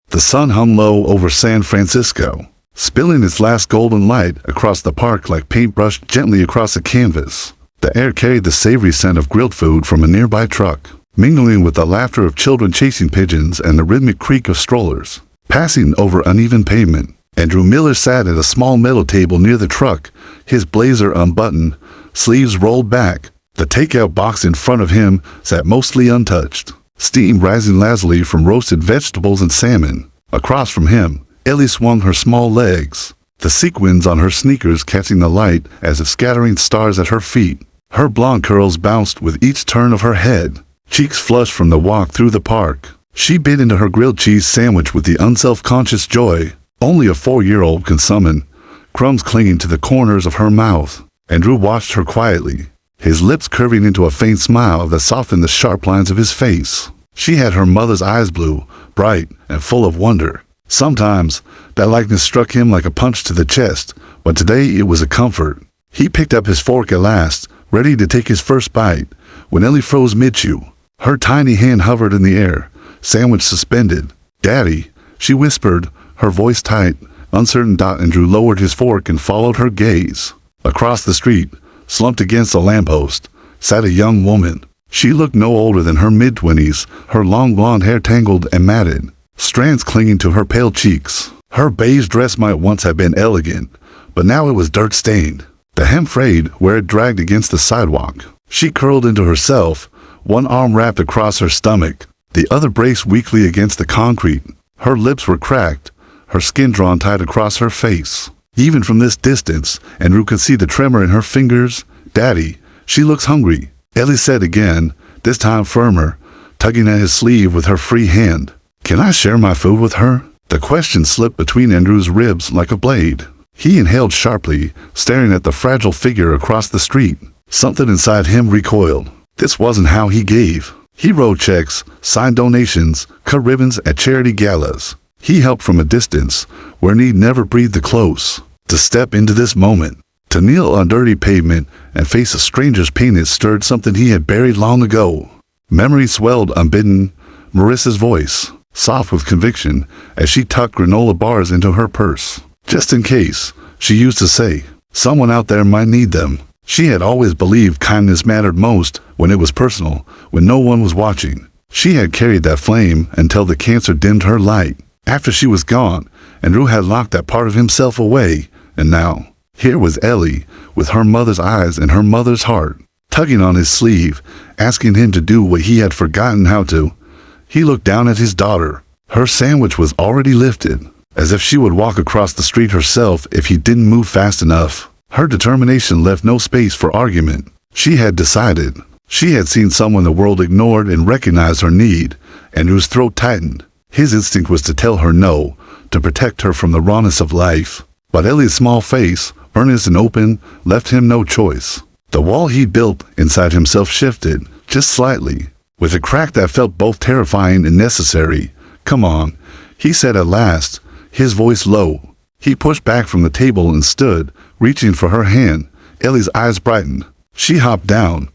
The sun hung low over San Francisco, spilling its last golden light across the park like paint brushed gently across a canvas. The air carried the savory scent of grilled food from a nearby truck, mingling with the laughter of children chasing pigeons and the rhythmic creak of strollers passing over uneven pavement. Andrew Miller sat at a small metal table near the truck, his blazer unbuttoned, sleeves rolled back. The takeout box in front of him sat mostly untouched, steam rising lazily from roasted vegetables and salmon. Across from him, Ellie swung her small legs, the sequins on her sneakers catching the light as if scattering stars at her feet. Her blonde curls bounced with each turn of her head, cheeks flushed from the walk through the park. She bit into her grilled cheese sandwich with the unself-conscious joy only a 4-year-old can summon, crumbs clinging to the corners of her mouth. Andrew watched her quietly, his lips curving into a faint smile that softened the sharp lines of his face. She had her mother's eyes, blue, bright, and full of wonder. Sometimes that likeness struck him like a punch to the chest, but today it was a comfort. He picked up his fork at last, ready to take his first bite, when Ellie froze mid-chew. Her tiny hand hovered in the air, sandwich suspended. "Daddy," she whispered, her voice tight, uncertain. Andrew lowered his fork and followed her gaze. Across the street, slumped against a lamppost, sat a young woman. She looked no older than her mid-20s, her long blonde hair tangled and matted, strands clinging to her pale cheeks. Her beige dress might once have been elegant, but now it was dirt-stained, the hem frayed where it dragged against the sidewalk. She curled into herself, one arm wrapped across her stomach, the other braced weakly against the concrete. Her lips were cracked, her skin drawn tight across her face. Even from this distance, Andrew could see the tremor in her fingers. "Daddy, she looks hungry," Ellie said again, this time firmer, tugging at his sleeve with her free hand. "Can I share my food with her?" The question slipped between Andrew's ribs like a blade. He inhaled sharply, staring at the fragile figure across the street. Something inside him recoiled. This wasn't how he gave. He wrote checks, signed donations, cut ribbons at charity galas. He helped from a distance, where need never breathed close. To step into this moment, to kneel on dirty pavement and face a stranger's pain, it stirred something he had buried long ago. Memory swelled unbidden. Marissa's voice, soft with conviction, as she tucked granola bars into her purse. "Just in case," she used to say. "Someone out there might need them." She had always believed kindness mattered most when it was personal, when no one was watching. She had carried that flame until the cancer dimmed her light. After she was gone, Andrew had locked that part of himself away, and now, here was Ellie, with her mother's eyes and her mother's heart, tugging on his sleeve, asking him to do what he had forgotten how to. He looked down at his daughter. Her sandwich was already lifted, as if she would walk across the street herself if he didn't move fast enough. Her determination left no space for argument. She had decided. She had seen someone the world ignored and recognized her need. Andrew's throat tightened. His instinct was to tell her no, to protect her from the rawness of life. But Ellie's small face, earnest and open, left him no choice. The wall he built inside himself shifted, just slightly, with a crack that felt both terrifying and necessary. "Come on," he said at last, his voice low. He pushed back from the table and stood, reaching for her hand. Ellie's eyes brightened. She hopped down,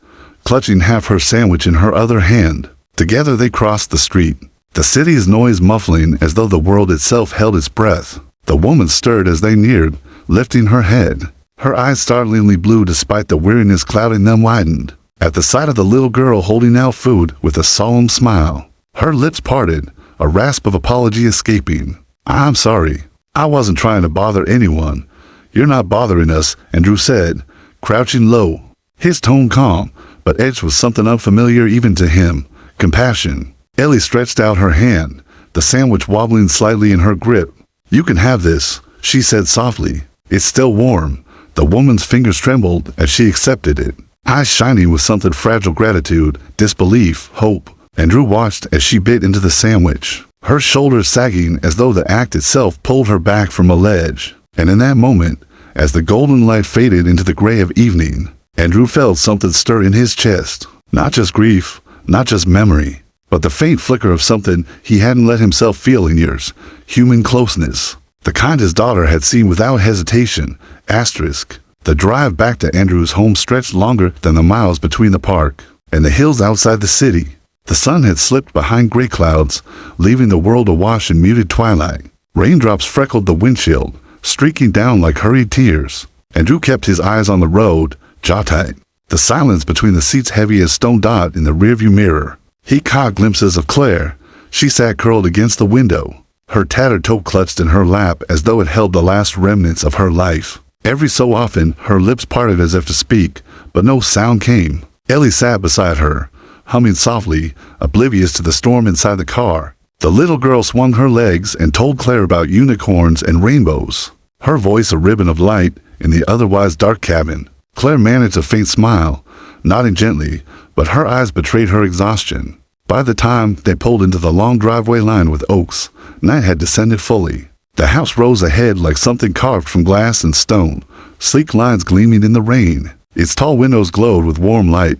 clutching half her sandwich in her other hand. Together they crossed the street, the city's noise muffling as though the world itself held its breath. The woman stirred as they neared, lifting her head. Her eyes startlingly blue despite the weariness clouding them widened. At the sight of the little girl holding out food with a solemn smile, her lips parted, a rasp of apology escaping. "I'm sorry. I wasn't trying to bother anyone." "You're not bothering us," Andrew said, crouching low, his tone calm, but edged with something unfamiliar even to him, compassion. Ellie stretched out her hand, the sandwich wobbling slightly in her grip. "You can have this," she said softly. "It's still warm." The woman's fingers trembled as she accepted it, eyes shining with something fragile: gratitude, disbelief, hope. Andrew watched as she bit into the sandwich, her shoulders sagging as though the act itself pulled her back from a ledge. And in that moment, as the golden light faded into the gray of evening, Andrew felt something stir in his chest. Not just grief, not just memory, but the faint flicker of something he hadn't let himself feel in years: human closeness. The kind his daughter had seen without hesitation. Asterisk. The drive back to Andrew's home stretched longer than the miles between the park and the hills outside the city. The sun had slipped behind gray clouds, leaving the world awash in muted twilight. Raindrops freckled the windshield, streaking down like hurried tears. Andrew kept his eyes on the road, jaw tight, the silence between the seats heavy as stone dot in the rearview mirror. He caught glimpses of Claire. She sat curled against the window, her tattered toque clutched in her lap as though it held the last remnants of her life. Every so often, her lips parted as if to speak, but no sound came. Ellie sat beside her, humming softly, oblivious to the storm inside the car. The little girl swung her legs and told Claire about unicorns and rainbows, her voice a ribbon of light in the otherwise dark cabin. Claire managed a faint smile, nodding gently, but her eyes betrayed her exhaustion. By the time they pulled into the long driveway lined with oaks, night had descended fully. The house rose ahead like something carved from glass and stone, sleek lines gleaming in the rain. Its tall windows glowed with warm light,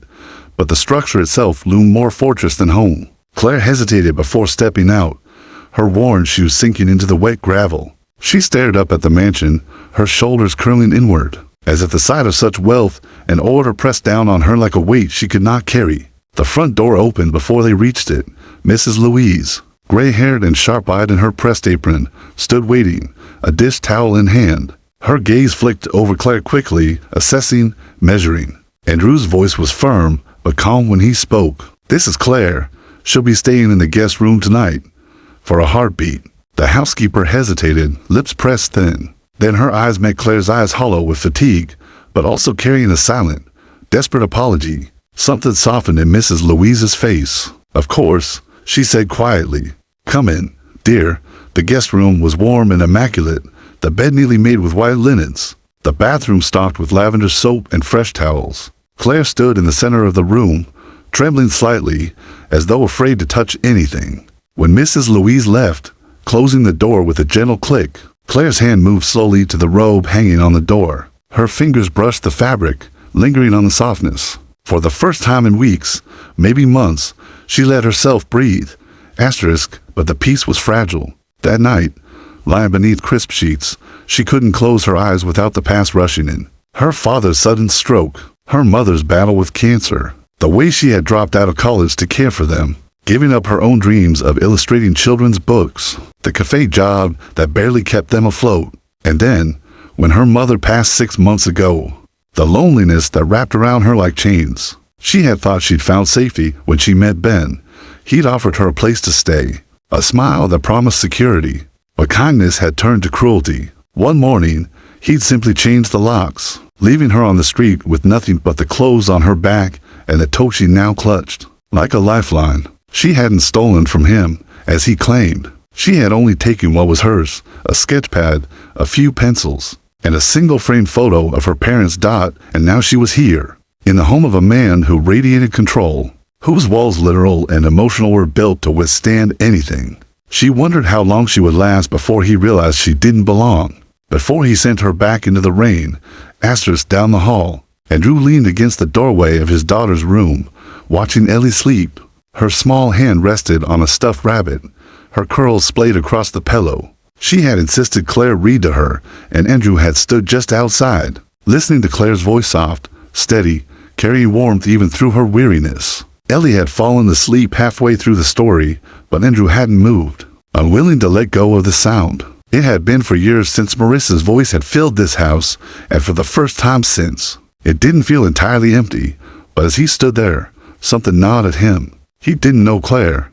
but the structure itself loomed more fortress than home. Claire hesitated before stepping out, her worn shoes sinking into the wet gravel. She stared up at the mansion, her shoulders curling inward, as if the sight of such wealth and order pressed down on her like a weight she could not carry. The front door opened before they reached it. Mrs. Louise, gray-haired and sharp-eyed in her pressed apron, stood waiting, a dish towel in hand. Her gaze flicked over Claire quickly, assessing, measuring. Andrew's voice was firm, but calm when he spoke. "This is Claire. She'll be staying in the guest room tonight." For a heartbeat. The housekeeper hesitated, lips pressed thin. Then her eyes met Claire's eyes, hollow with fatigue, but also carrying a silent, desperate apology. Something softened in Mrs. Louise's face. "Of course," she said quietly. "Come in, dear." The guest room was warm and immaculate, the bed neatly made with white linens, the bathroom stocked with lavender soap and fresh towels. Claire stood in the center of the room, trembling slightly, as though afraid to touch anything. When Mrs. Louise left, closing the door with a gentle click, Claire's hand moved slowly to the robe hanging on the door. Her fingers brushed the fabric, lingering on the softness. For the first time in weeks, maybe months, she let herself breathe. But the peace was fragile. That night, lying beneath crisp sheets, she couldn't close her eyes without the past rushing in. Her father's sudden stroke, her mother's battle with cancer, the way she had dropped out of college to care for them, giving up her own dreams of illustrating children's books, the cafe job that barely kept them afloat. And then, when her mother passed 6 months ago, the loneliness that wrapped around her like chains. She had thought she'd found safety when she met Ben. He'd offered her a place to stay, a smile that promised security. But kindness had turned to cruelty. One morning, he'd simply changed the locks, leaving her on the street with nothing but the clothes on her back and the toque she now clutched. Like a lifeline, she hadn't stolen from him, as he claimed. She had only taken what was hers, a sketch pad, a few pencils, and a single framed photo of her parents' dot, and now she was here, in the home of a man who radiated control, whose walls literal and emotional were built to withstand anything. She wondered how long she would last before he realized she didn't belong, before he sent her back into the rain, down the hall. Andrew leaned against the doorway of his daughter's room, watching Ellie sleep. Her small hand rested on a stuffed rabbit, her curls splayed across the pillow. She had insisted Claire read to her, and Andrew had stood just outside, listening to Claire's voice, soft, steady, carrying warmth even through her weariness. Ellie had fallen asleep halfway through the story, but Andrew hadn't moved, unwilling to let go of the sound. It had been for years since Marissa's voice had filled this house, and for the first time since, it didn't feel entirely empty. But as he stood there, something gnawed at him. He didn't know Claire.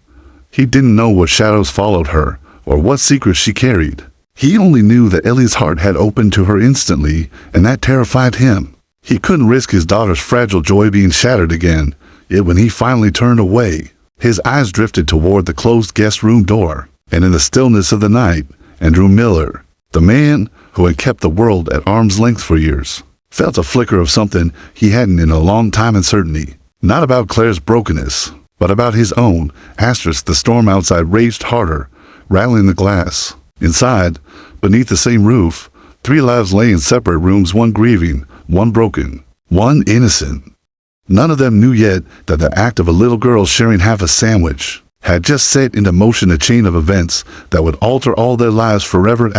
He didn't know what shadows followed her, or what secrets she carried. He only knew that Ellie's heart had opened to her instantly, and that terrified him. He couldn't risk his daughter's fragile joy being shattered again. Yet when he finally turned away, his eyes drifted toward the closed guest room door, and in the stillness of the night, Andrew Miller, the man who had kept the world at arm's length for years, felt a flicker of something he hadn't in a long time, uncertainty. Not about Claire's brokenness, but about his own. The storm outside raged harder, rattling the glass. Inside, beneath the same roof, 3 lives lay in separate rooms, one grieving, one broken, one innocent. None of them knew yet that the act of a little girl sharing half a sandwich had just set into motion a chain of events that would alter all their lives forever.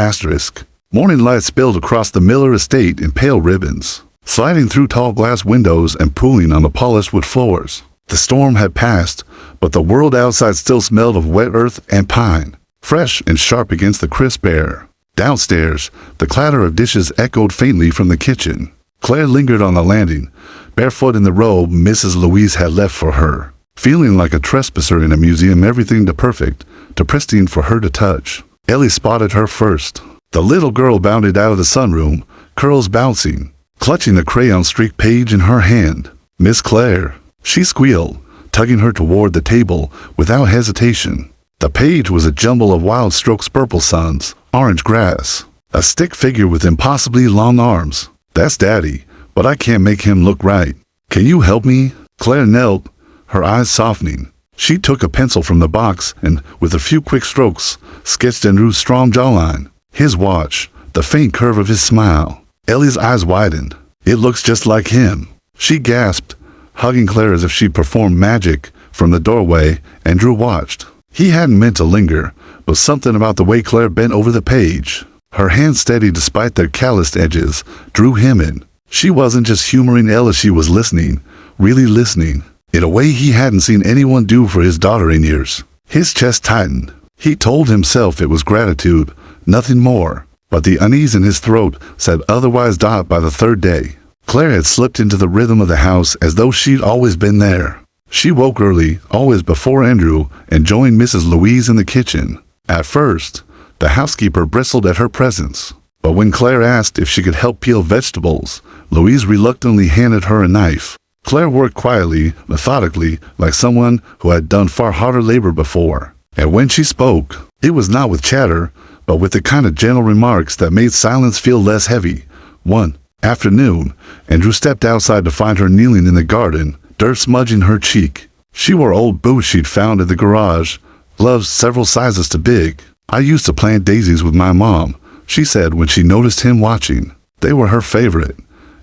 Morning light spilled across the Miller estate in pale ribbons, sliding through tall glass windows and pooling on the polished wood floors. The storm had passed, but the world outside still smelled of wet earth and pine, fresh and sharp against the crisp air. Downstairs, the clatter of dishes echoed faintly from the kitchen. Claire lingered on the landing, barefoot in the robe Mrs. Louise had left for her, feeling like a trespasser in a museum, everything too perfect, too pristine for her to touch. Ellie spotted her first. The little girl bounded out of the sunroom, curls bouncing, clutching the crayon-streaked page in her hand. "Miss Claire," she squealed, tugging her toward the table without hesitation. The page was a jumble of wild strokes, purple suns, orange grass, a stick figure with impossibly long arms. "That's Daddy, but I can't make him look right. Can you help me?" Claire knelt, her eyes softening. She took a pencil from the box and, with a few quick strokes, sketched Andrew's strong jawline, his watch, the faint curve of his smile. Ellie's eyes widened. "It looks just like him," she gasped, hugging Claire as if she performed magic. From the doorway, Andrew watched. He hadn't meant to linger, but something about the way Claire bent over the page, her hands steady despite their calloused edges, drew him in. She wasn't just humoring Ellie, she was listening, really listening, in a way he hadn't seen anyone do for his daughter in years. His chest tightened. He told himself it was gratitude, nothing more, but the unease in his throat said otherwise. By the third day, Claire had slipped into the rhythm of the house as though she'd always been there. She woke early, always before Andrew, and joined Mrs. Louise in the kitchen. At first, the housekeeper bristled at her presence, but when Claire asked if she could help peel vegetables, Louise reluctantly handed her a knife. Claire worked quietly, methodically, like someone who had done far harder labor before. And when she spoke, it was not with chatter, but with the kind of gentle remarks that made silence feel less heavy. One afternoon, Andrew stepped outside to find her kneeling in the garden, dirt smudging her cheek. She wore old boots she'd found in the garage, gloves several sizes too big. "I used to plant daisies with my mom," she said when she noticed him watching. They were her favorite.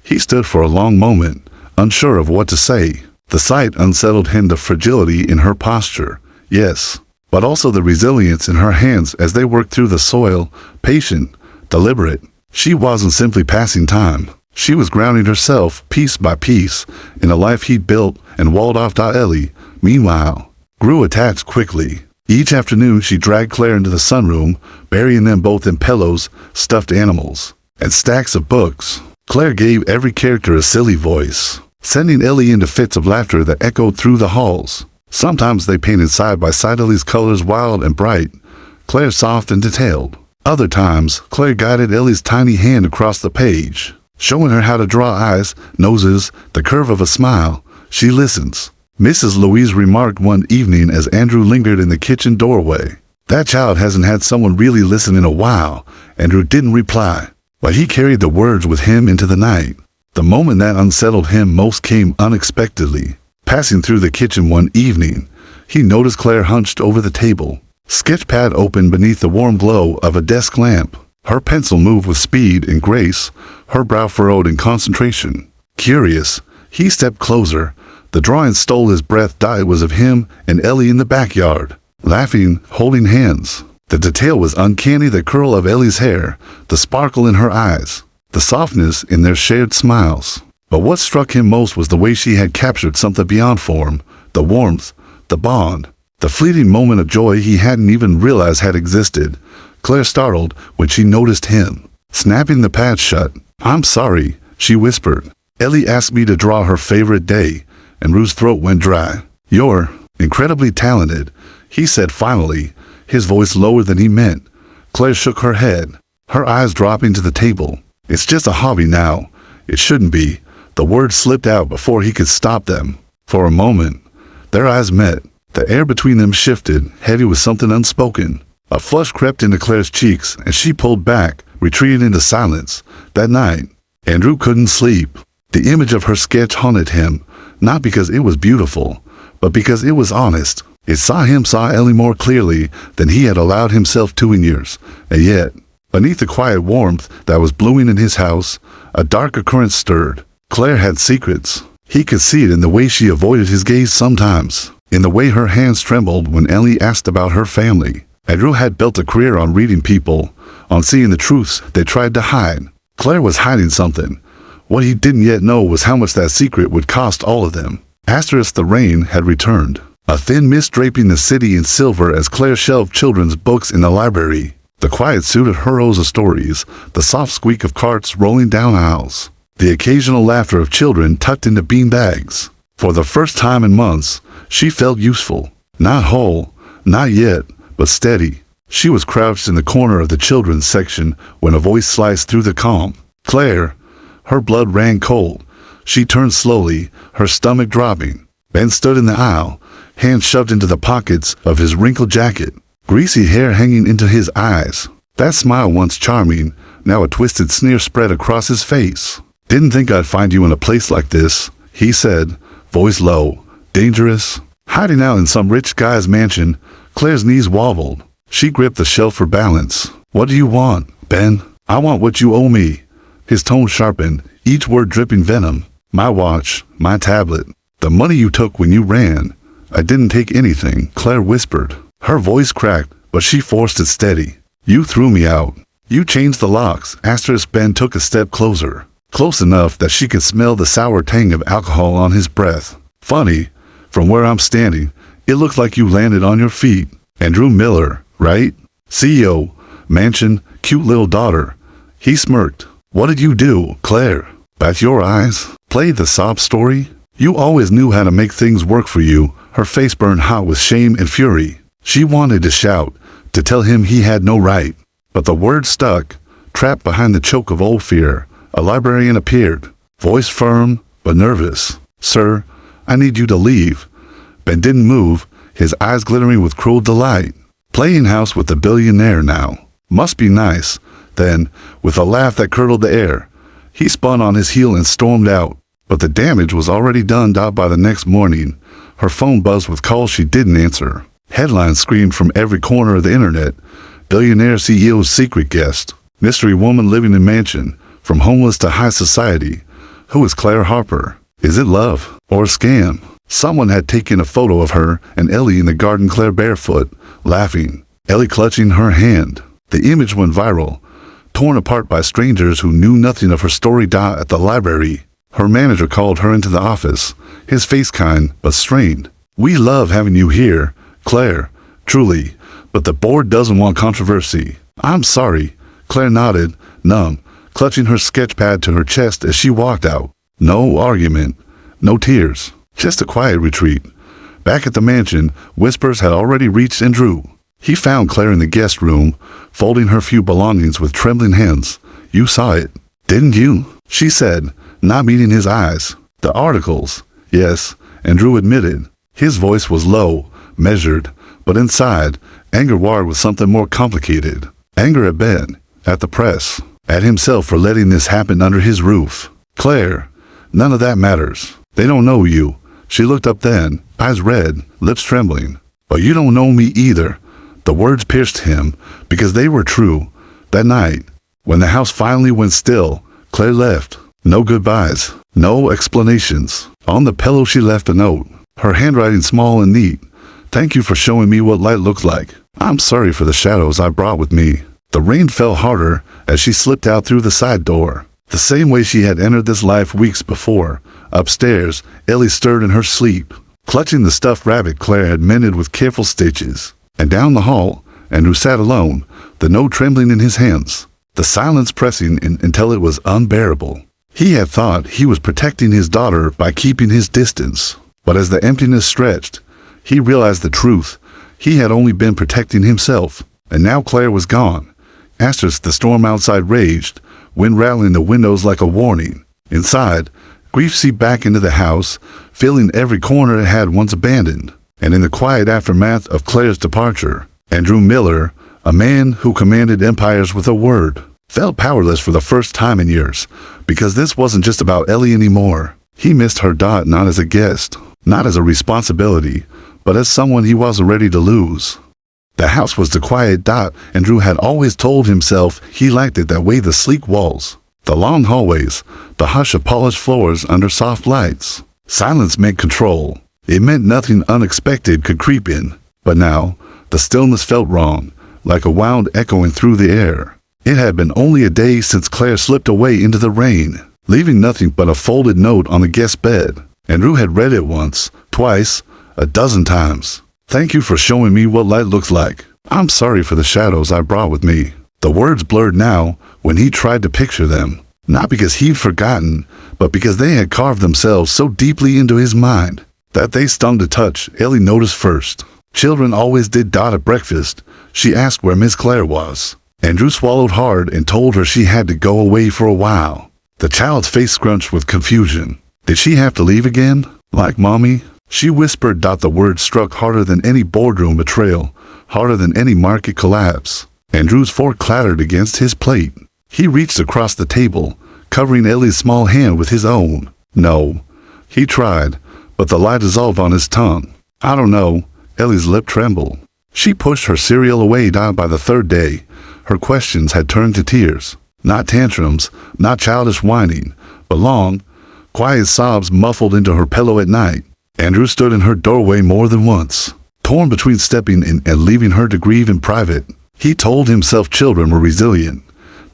He stood for a long moment, unsure of what to say. The sight unsettled him, the fragility in her posture, yes, but also the resilience in her hands as they worked through the soil, patient, deliberate. She wasn't simply passing time. She was grounding herself, piece by piece, in a life he'd built and walled off. Ellie, meanwhile, grew attached quickly. Each afternoon she dragged Claire into the sunroom, burying them both in pillows, stuffed animals, and stacks of books. Claire gave every character a silly voice, sending Ellie into fits of laughter that echoed through the halls. Sometimes they painted side by side, Ellie's colors wild and bright, Claire soft and detailed. Other times, Claire guided Ellie's tiny hand across the page, showing her how to draw eyes, noses, the curve of a smile. "She listens," Mrs. Louise remarked one evening as Andrew lingered in the kitchen doorway. "That child hasn't had someone really listen in a while." Andrew didn't reply, but he carried the words with him into the night. The moment that unsettled him most came unexpectedly. Passing through the kitchen one evening, he noticed Claire hunched over the table, sketchpad open beneath the warm glow of a desk lamp. Her pencil moved with speed and grace, her brow furrowed in concentration. Curious, he stepped closer. The drawing stole his breath. It was of him and Ellie in the backyard, laughing, holding hands. The detail was uncanny, the curl of Ellie's hair, the sparkle in her eyes, the softness in their shared smiles. But what struck him most was the way she had captured something beyond form, the warmth, the bond, the fleeting moment of joy he hadn't even realized had existed. Claire startled when she noticed him, snapping the pad shut. "I'm sorry," she whispered. "Ellie asked me to draw her favorite day," and Rue's throat went dry. "You're incredibly talented," he said finally, his voice lower than he meant. Claire shook her head, her eyes dropping to the table. "It's just a hobby now. It shouldn't be." The words slipped out before he could stop them. For a moment, their eyes met. The air between them shifted, heavy with something unspoken. A flush crept into Claire's cheeks, and she pulled back, retreating into silence. That night, Andrew couldn't sleep. The image of her sketch haunted him, not because it was beautiful, but because it was honest. It saw Ellie more clearly than he had allowed himself to in years. And yet, beneath the quiet warmth that was blooming in his house, a darker current stirred. Claire had secrets. He could see it in the way she avoided his gaze sometimes, in the way her hands trembled when Ellie asked about her family. Andrew had built a career on reading people, on seeing the truths they tried to hide. Claire was hiding something. What he didn't yet know was how much that secret would cost all of them. Asterisk the rain had returned. A thin mist draping the city in silver as Claire shelved children's books in the library. The quiet suit of her rows of stories, the soft squeak of carts rolling down aisles, the occasional laughter of children tucked into bean bags. For the first time in months, she felt useful. Not whole, not yet, but steady. She was crouched in the corner of the children's section when a voice sliced through the calm. Claire. Her blood ran cold. She turned slowly, her stomach dropping. Ben stood in the aisle, hands shoved into the pockets of his wrinkled jacket, greasy hair hanging into his eyes. That smile, once charming, now a twisted sneer spread across his face. "Didn't think I'd find you in a place like this," he said, voice low. "Dangerous?" Hiding out in some rich guy's mansion, Claire's knees wobbled. She gripped the shelf for balance. "What do you want, Ben?" "I want what you owe me." His tone sharpened, each word dripping venom. "My watch, my tablet, the money you took when you ran." "I didn't take anything," Claire whispered. Her voice cracked, but she forced it steady. "You threw me out. You changed the locks." Asterisk Ben took a step closer, close enough that she could smell the sour tang of alcohol on his breath. "Funny, from where I'm standing, it looks like you landed on your feet. Andrew Miller, right? CEO, mansion, cute little daughter." He smirked. "What did you do, Claire? Bat your eyes? Play the sob story? You always knew how to make things work for you." Her face burned hot with shame and fury. She wanted to shout, to tell him he had no right. But the words stuck, trapped behind the choke of old fear. A librarian appeared, voice firm but nervous. "Sir, I need you to leave." Ben didn't move, his eyes glittering with cruel delight. Playing house with the billionaire now. Must be nice. Then, with a laugh that curdled the air, he spun on his heel and stormed out. But the damage was already done. By the next morning, her phone buzzed with calls she didn't answer. Headlines screamed from every corner of the internet. Billionaire CEO's secret guest. Mystery woman living in mansion. From homeless to high society. Who is Claire Harper? Is it love or a scam? Someone had taken a photo of her and Ellie in the garden, Claire barefoot, laughing, Ellie clutching her hand. The image went viral, torn apart by strangers who knew nothing of her story. At the library, her manager called her into the office, his face kind but strained. "We love having you here, Claire, truly, but the board doesn't want controversy." "I'm sorry." Claire nodded, numb, clutching her sketch pad to her chest as she walked out. No argument, no tears, just a quiet retreat. Back at the mansion, whispers had already reached Andrew. He found Claire in the guest room, folding her few belongings with trembling hands. "You saw it, didn't you?" she said, not meeting his eyes. "The articles." "Yes," Andrew admitted. His voice was low, measured, but inside, anger warred with something more complicated. Anger at Ben, at the press, at himself for letting this happen under his roof. "Claire, none of that matters. They don't know you." She looked up then, eyes red, lips trembling. "But you don't know me either." The words pierced him because they were true. That night, when the house finally went still, Claire left. No goodbyes, no explanations. On the pillow she left a note, her handwriting small and neat. "Thank you for showing me what light looked like. I'm sorry for the shadows I brought with me." The rain fell harder as she slipped out through the side door. The same way she had entered this life weeks before. Upstairs, Ellie stirred in her sleep, clutching the stuffed rabbit Claire had mended with careful stitches. And down the hall, Andrew sat alone, the note trembling in his hands, the silence pressing in until it was unbearable. He had thought he was protecting his daughter by keeping his distance. But as the emptiness stretched, he realized the truth. He had only been protecting himself. And now Claire was gone. Asterisk the storm outside raged, wind rattling the windows like a warning. Inside, grief seeped back into the house, filling every corner it had once abandoned. And in the quiet aftermath of Claire's departure, Andrew Miller, a man who commanded empires with a word, felt powerless for the first time in years, because this wasn't just about Ellie anymore. He missed her not as a guest, not as a responsibility, but as someone he wasn't ready to lose. The house was the quiet Andrew had always told himself he liked it that way. The sleek walls, the long hallways, the hush of polished floors under soft lights. Silence meant control. It meant nothing unexpected could creep in. But now, the stillness felt wrong, like a wound echoing through the air. It had been only a day since Claire slipped away into the rain, leaving nothing but a folded note on the guest bed. Andrew had read it once, twice, a dozen times. Thank you for showing me what light looks like. I'm sorry for the shadows I brought with me. The words blurred now when he tried to picture them, not because he'd forgotten, but because they had carved themselves so deeply into his mind that they stung to touch. Ellie noticed first. Children always did dot at breakfast. She asked where Miss Claire was. Andrew swallowed hard and told her she had to go away for a while. The child's face scrunched with confusion. Did she have to leave again? Like Mommy? She whispered. The word struck harder than any boardroom betrayal, harder than any market collapse. Andrew's fork clattered against his plate. He reached across the table, covering Ellie's small hand with his own. No. He tried, but the lie dissolved on his tongue. I don't know. Ellie's lip trembled. She pushed her cereal away. By the third day, her questions had turned to tears. Not tantrums, not childish whining, but long, quiet sobs muffled into her pillow at night. Andrew stood in her doorway more than once, torn between stepping in and leaving her to grieve in private. He told himself children were resilient,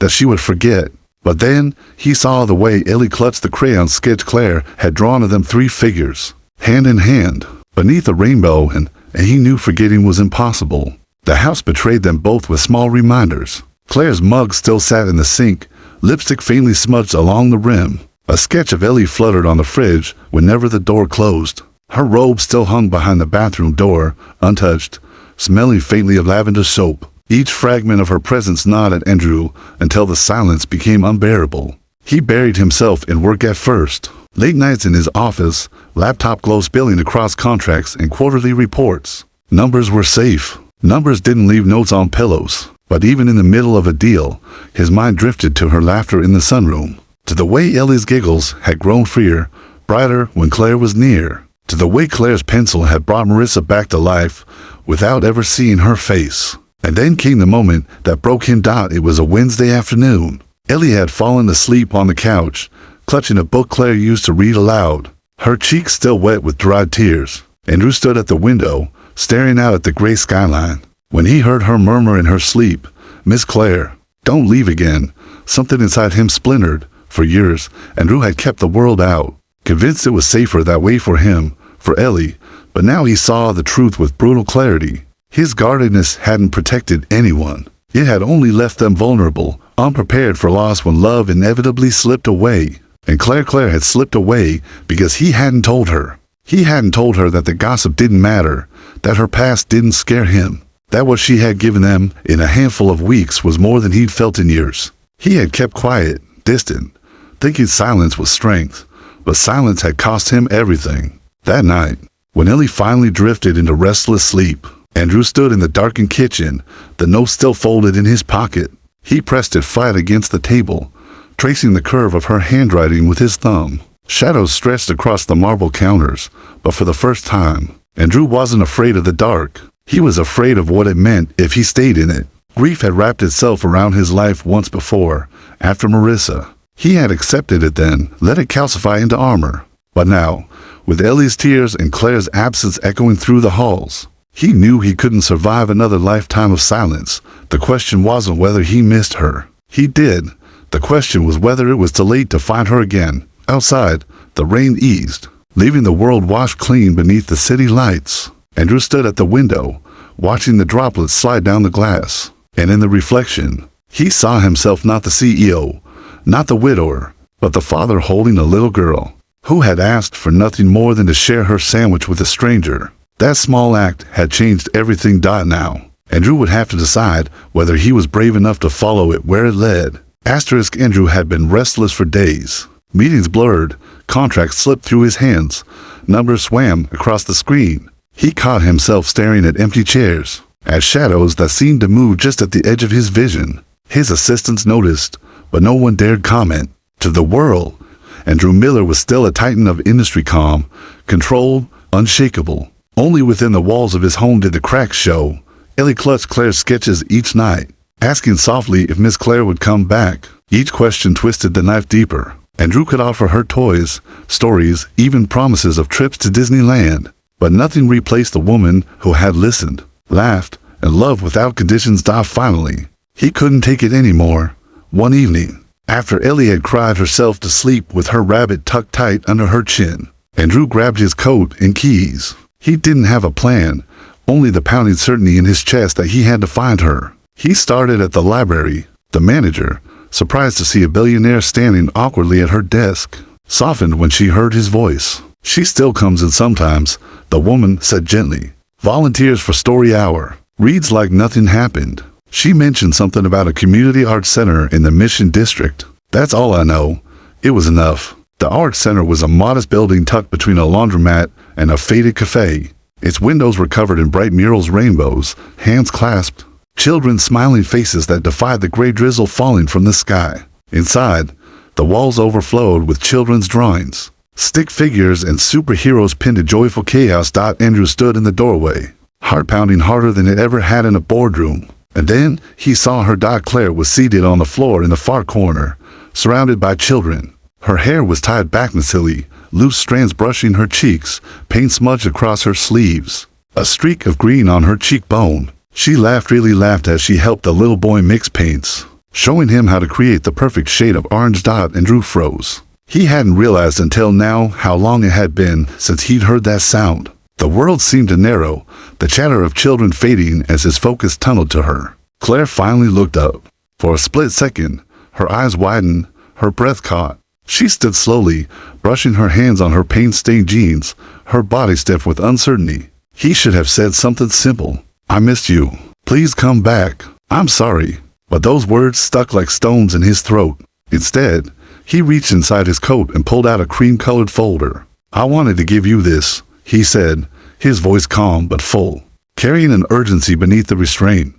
that she would forget. But then he saw the way Ellie clutched the crayon sketch Claire had drawn of them, 3 figures, hand in hand, beneath a rainbow, and he knew forgetting was impossible. The house betrayed them both with small reminders. Claire's mug still sat in the sink, lipstick faintly smudged along the rim. A sketch of Ellie fluttered on the fridge whenever the door closed. Her robe still hung behind the bathroom door, untouched, smelling faintly of lavender soap. Each fragment of her presence gnawed at Andrew until the silence became unbearable. He buried himself in work at first. Late nights in his office, laptop glow spilling across contracts and quarterly reports. Numbers were safe. Numbers didn't leave notes on pillows. But even in the middle of a deal, his mind drifted to her laughter in the sunroom, to the way Ellie's giggles had grown freer, brighter when Claire was near, to the way Claire's pencil had brought Marissa back to life without ever seeing her face. And then came the moment that broke him. It was a Wednesday afternoon. Ellie had fallen asleep on the couch, clutching a book Claire used to read aloud, her cheeks still wet with dried tears. Andrew stood at the window, staring out at the gray skyline. When he heard her murmur in her sleep, "Miss Claire, don't leave again," something inside him splintered. For years, Andrew had kept the world out, convinced it was safer that way for him, for Ellie, but now he saw the truth with brutal clarity. His guardedness hadn't protected anyone. It had only left them vulnerable, unprepared for loss when love inevitably slipped away. And Claire had slipped away because he hadn't told her. He hadn't told her that the gossip didn't matter, that her past didn't scare him, that what she had given them in a handful of weeks was more than he'd felt in years. He had kept quiet, distant, thinking silence was strength, but silence had cost him everything. That night, when Ellie finally drifted into restless sleep, Andrew stood in the darkened kitchen, the note still folded in his pocket. He pressed it flat against the table, tracing the curve of her handwriting with his thumb. Shadows stretched across the marble counters, but for the first time, Andrew wasn't afraid of the dark. He was afraid of what it meant if he stayed in it. Grief had wrapped itself around his life once before, after Marissa. He had accepted it then, let it calcify into armor. But now, with Ellie's tears and Claire's absence echoing through the halls, he knew he couldn't survive another lifetime of silence. The question wasn't whether he missed her. He did. The question was whether it was too late to find her again. Outside, the rain eased, leaving the world washed clean beneath the city lights. Andrew stood at the window, watching the droplets slide down the glass. And in the reflection, he saw himself not the CEO, not the widower, but the father holding a little girl, who had asked for nothing more than to share her sandwich with a stranger. That small act had changed everything. Now, Andrew would have to decide whether he was brave enough to follow it where it led. Andrew had been restless for days. Meetings blurred, contracts slipped through his hands, numbers swam across the screen. He caught himself staring at empty chairs, at shadows that seemed to move just at the edge of his vision. His assistants noticed, but no one dared comment. To the world, Andrew Miller was still a titan of industry, calm, controlled, unshakable. Only within the walls of his home did the cracks show. Ellie clutched Claire's sketches each night, asking softly if Miss Claire would come back. Each question twisted the knife deeper. Andrew could offer her toys, stories, even promises of trips to Disneyland. But nothing replaced the woman who had listened, laughed, and loved without conditions. Finally, he couldn't take it anymore. One evening, after Ellie had cried herself to sleep with her rabbit tucked tight under her chin, and Drew grabbed his coat and keys. He didn't have a plan, only the pounding certainty in his chest that he had to find her. He started at the library. The manager, surprised to see a billionaire standing awkwardly at her desk, softened when she heard his voice. "She still comes in sometimes," the woman said gently. "Volunteers for story hour. Reads like nothing happened. She mentioned something about a community arts center in the Mission District. That's all I know." It was enough. The arts center was a modest building tucked between a laundromat and a faded cafe. Its windows were covered in bright murals, rainbows, hands clasped, children's smiling faces that defied the gray drizzle falling from the sky. Inside, the walls overflowed with children's drawings, stick figures, and superheroes pinned in joyful chaos. Andrew stood in the doorway, heart pounding harder than it ever had in a boardroom. And then he saw her. Claire was seated on the floor in the far corner, surrounded by children. Her hair was tied back silly, loose strands brushing her cheeks, paint smudged across her sleeves, a streak of green on her cheekbone. She laughed, really laughed, as she helped the little boy mix paints, showing him how to create the perfect shade of orange. And Drew froze. He hadn't realized until now how long it had been since he'd heard that sound. The world seemed to narrow, the chatter of children fading as his focus tunneled to her. Claire finally looked up. For a split second, her eyes widened, her breath caught. She stood slowly, brushing her hands on her paint-stained jeans, her body stiff with uncertainty. He should have said something simple. "I missed you. Please come back. I'm sorry." But those words stuck like stones in his throat. Instead, he reached inside his coat and pulled out a cream-colored folder. "I wanted to give you this," he said, his voice calm but full, carrying an urgency beneath the restraint.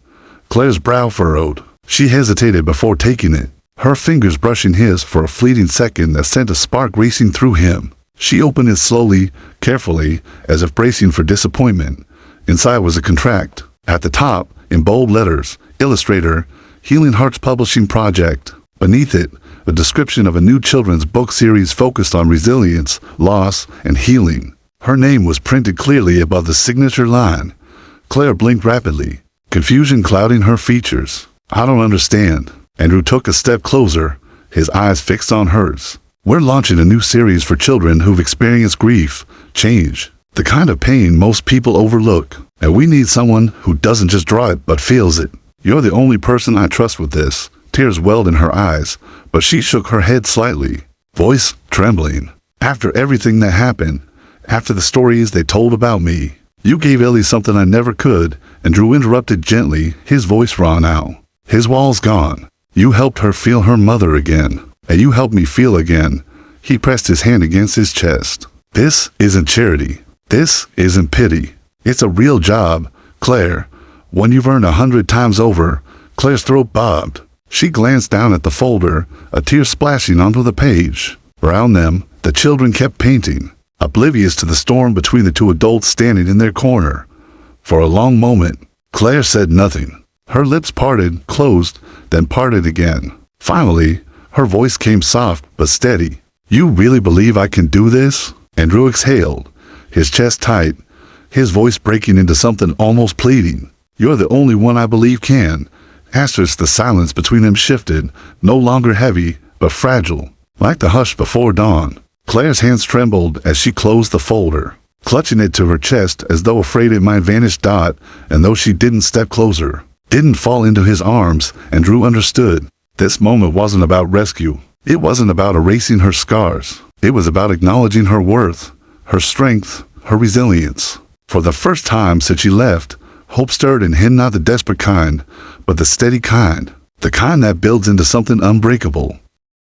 Claire's brow furrowed. She hesitated before taking it, her fingers brushing his for a fleeting second that sent a spark racing through him. She opened it slowly, carefully, as if bracing for disappointment. Inside was a contract. At the top, in bold letters, Illustrator, Healing Hearts Publishing Project. Beneath it, a description of a new children's book series focused on resilience, loss, and healing. Her name was printed clearly above the signature line. Claire blinked rapidly, confusion clouding her features. "I don't understand." Andrew took a step closer, his eyes fixed on hers. "We're launching a new series for children who've experienced grief, change, the kind of pain most people overlook. And we need someone who doesn't just draw it but feels it. You're the only person I trust with this." Tears welled in her eyes, but she shook her head slightly, voice trembling. "After everything that happened, after the stories they told about me, you gave Ellie something I never could." And Drew interrupted gently, his voice raw now. "His walls gone. You helped her feel her mother again, and you helped me feel again." He pressed his hand against his chest. "This isn't charity. This isn't pity. It's a real job, Claire, one you've earned 100 times over." Claire's throat bobbed. She glanced down at the folder, a tear splashing onto the page. Around them, the children kept painting, oblivious to the storm between the two adults standing in their corner. For a long moment, Claire said nothing. Her lips parted, closed, then parted again. Finally, her voice came soft but steady. "You really believe I can do this?" Andrew exhaled, his chest tight, his voice breaking into something almost pleading. "You're the only one I believe can." The silence between them shifted, no longer heavy, but fragile, like the hush before dawn. Claire's hands trembled as she closed the folder, clutching it to her chest as though afraid it might vanish. And though she didn't step closer, didn't fall into his arms, and Drew understood. This moment wasn't about rescue. It wasn't about erasing her scars. It was about acknowledging her worth, her strength, her resilience. For the first time since she left, hope stirred in him, not the desperate kind, but the steady kind, the kind that builds into something unbreakable.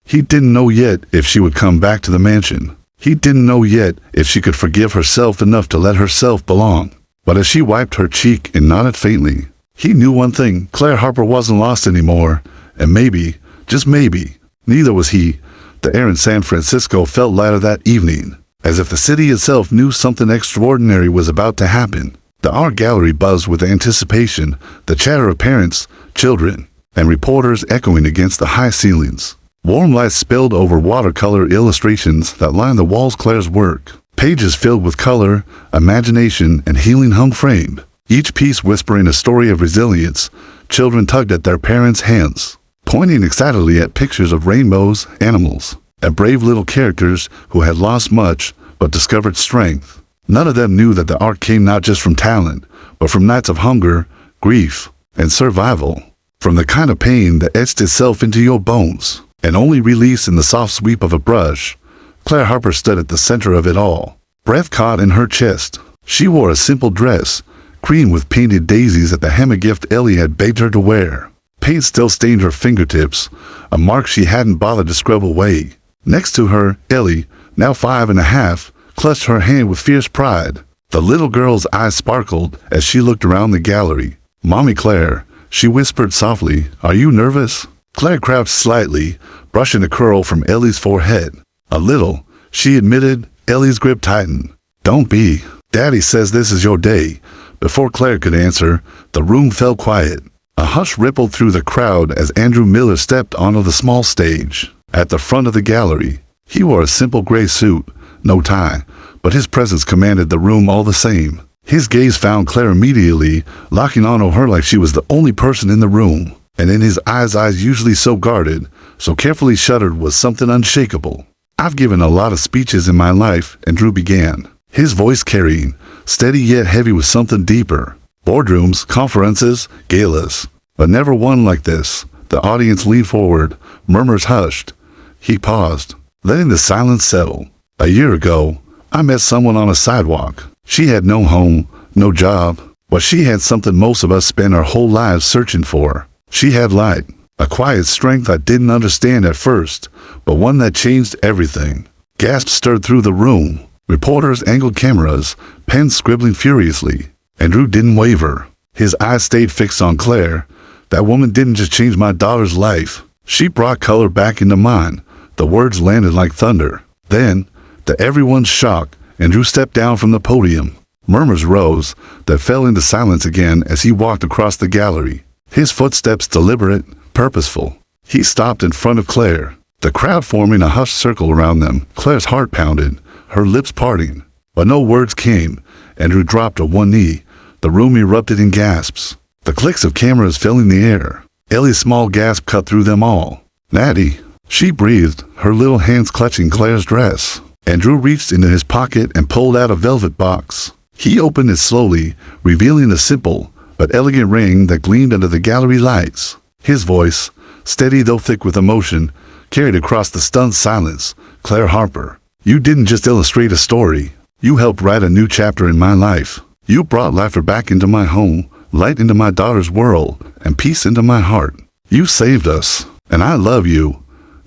He didn't know yet if she would come back to the mansion. He didn't know yet if she could forgive herself enough to let herself belong. But as she wiped her cheek and nodded faintly, he knew one thing: Claire Harper wasn't lost anymore, and maybe, just maybe, neither was he. The air in San Francisco felt lighter that evening, as if the city itself knew something extraordinary was about to happen. The art gallery buzzed with anticipation, the chatter of parents, children, and reporters echoing against the high ceilings. Warm lights spilled over watercolor illustrations that lined the walls. Claire's work, pages filled with color, imagination, and healing, hung framed, each piece whispering a story of resilience. Children tugged at their parents' hands, pointing excitedly at pictures of rainbows, animals, and brave little characters who had lost much but discovered strength. None of them knew that the art came not just from talent, but from nights of hunger, grief, and survival. From the kind of pain that etched itself into your bones, and only released in the soft sweep of a brush. Claire Harper stood at the center of it all, breath caught in her chest. She wore a simple dress, cream with painted daisies at the hem, a gift Ellie had begged her to wear. Paint still stained her fingertips, a mark she hadn't bothered to scrub away. Next to her, Ellie, now 5.5, clutched her hand with fierce pride. The little girl's eyes sparkled as she looked around the gallery. "Mommy Claire," she whispered softly, "are you nervous?" Claire crouched slightly, brushing a curl from Ellie's forehead. "A little," she admitted. Ellie's grip tightened. "Don't be. Daddy says this is your day." Before Claire could answer, the room fell quiet. A hush rippled through the crowd as Andrew Miller stepped onto the small stage. At the front of the gallery, he wore a simple gray suit, no tie, but his presence commanded the room all the same. His gaze found Claire immediately, locking onto her like she was the only person in the room. And in his eyes usually so guarded, so carefully shuttered, was something unshakable. "I've given a lot of speeches in my life," Andrew began, his voice carrying, steady yet heavy with something deeper. "Boardrooms, conferences, galas, but never one like this." The audience leaned forward, murmurs hushed. He paused, letting the silence settle. "A year ago, I met someone on a sidewalk. She had no home, no job, but she had something most of us spend our whole lives searching for. She had light, a quiet strength I didn't understand at first, but one that changed everything." Gasps stirred through the room. Reporters angled cameras, pens scribbling furiously. Andrew didn't waver. His eyes stayed fixed on Claire. "That woman didn't just change my daughter's life. She brought color back into mine." The words landed like thunder. Then, to everyone's shock, Andrew stepped down from the podium. Murmurs rose, that fell into silence again as he walked across the gallery. His footsteps deliberate, purposeful. He stopped in front of Claire, the crowd forming a hushed circle around them. Claire's heart pounded, her lips parting. But no words came. Andrew dropped to one knee. The room erupted in gasps. The clicks of cameras filling the air. Ellie's small gasp cut through them all. "Natty," she breathed, her little hands clutching Claire's dress. Andrew reached into his pocket and pulled out a velvet box. He opened it slowly, revealing a simple but elegant ring that gleamed under the gallery lights. His voice, steady though thick with emotion, carried across the stunned silence. "Claire Harper, you didn't just illustrate a story. You helped write a new chapter in my life. You brought laughter back into my home, light into my daughter's world, and peace into my heart. You saved us, and I love you."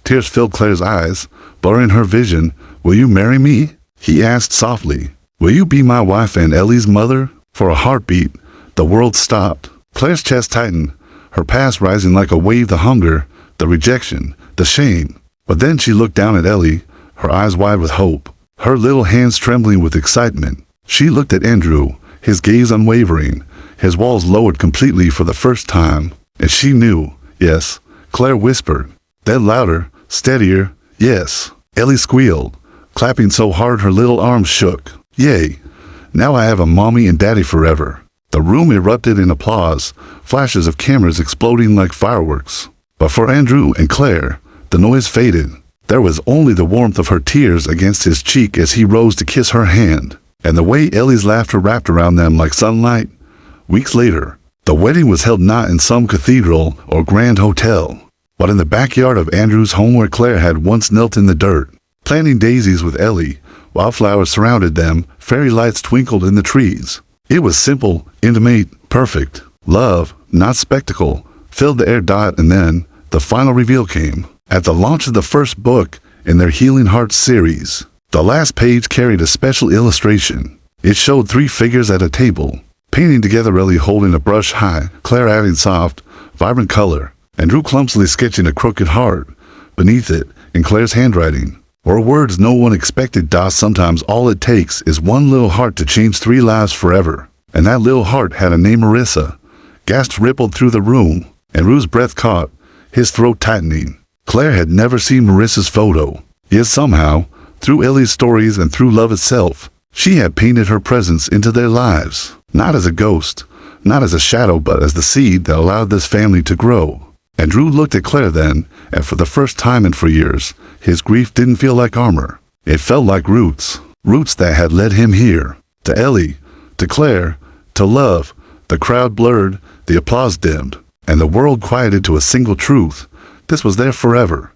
Tears filled Claire's eyes, blurring her vision. "Will you marry me?" he asked softly. "Will you be my wife and Ellie's mother?" For a heartbeat, the world stopped. Claire's chest tightened, her past rising like a wave, the hunger, the rejection, the shame. But then she looked down at Ellie, her eyes wide with hope, her little hands trembling with excitement. She looked at Andrew, his gaze unwavering, his walls lowered completely for the first time. And she knew, yes, Claire whispered. Then louder, steadier, yes. Ellie squealed, clapping so hard her little arms shook. "Yay, now I have a mommy and daddy forever." The room erupted in applause, flashes of cameras exploding like fireworks. But for Andrew and Claire, the noise faded. There was only the warmth of her tears against his cheek as he rose to kiss her hand, and the way Ellie's laughter wrapped around them like sunlight. Weeks later, the wedding was held not in some cathedral or grand hotel, but in the backyard of Andrew's home where Claire had once knelt in the dirt, planting daisies with Ellie. Wildflowers surrounded them, fairy lights twinkled in the trees. It was simple, intimate, perfect. Love, not spectacle, filled the air. And then, the final reveal came. At the launch of the first book in their Healing Hearts series, the last page carried a special illustration. It showed three figures at a table, painting together, Ellie holding a brush high, Claire adding soft, vibrant color, and Drew clumsily sketching a crooked heart. Beneath it, in Claire's handwriting, or words no one expected. Sometimes all it takes is one little heart to change three lives forever. And that little heart had a name, Marissa. Gasps rippled through the room, and Rue's breath caught, his throat tightening. Claire had never seen Marissa's photo. Yet somehow, through Ellie's stories and through love itself, she had painted her presence into their lives. Not as a ghost, not as a shadow, but as the seed that allowed this family to grow. And Drew looked at Claire then, and for the first time in 4 years, his grief didn't feel like armor. It felt like roots. Roots that had led him here. To Ellie, to Claire, to love. The crowd blurred, the applause dimmed, and the world quieted to a single truth. This was there forever.